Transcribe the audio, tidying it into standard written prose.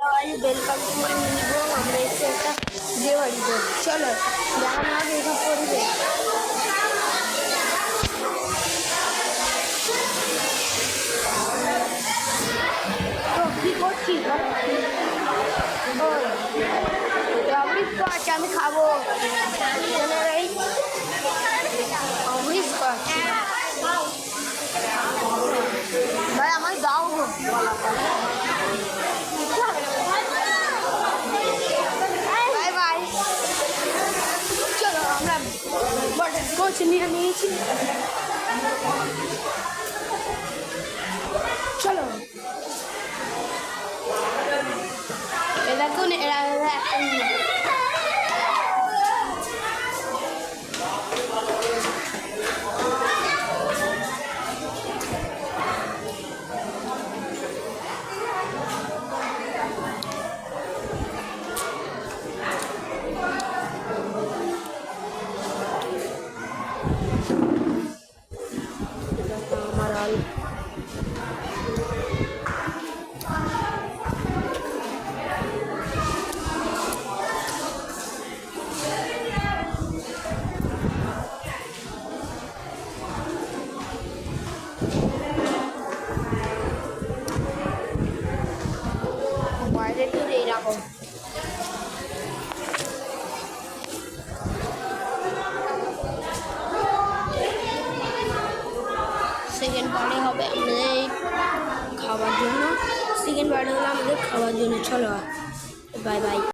Welcome to my mini blog. আমরা এসে একটা বিয়ে বাড়িতে, চলো দেখানো হবে এসব পরিবেশ। তো কি করছিস? অমৃত তো আছে, আমি খাবো। এই অমৃত আছে ভাই, আমার দাও। Bye bye. চলো আমরা বটল কোচ নিয়ে নিয়েছি, চলো। এ দেখুন এরা আমার আল বাইরে তো এইরকম। সেকেন্ড বারে হবে আমাদের খাওয়ার জন্য, সেকেন্ড বারে হলো আমাদের খাওয়ার জন্য। চলো বাই বাই।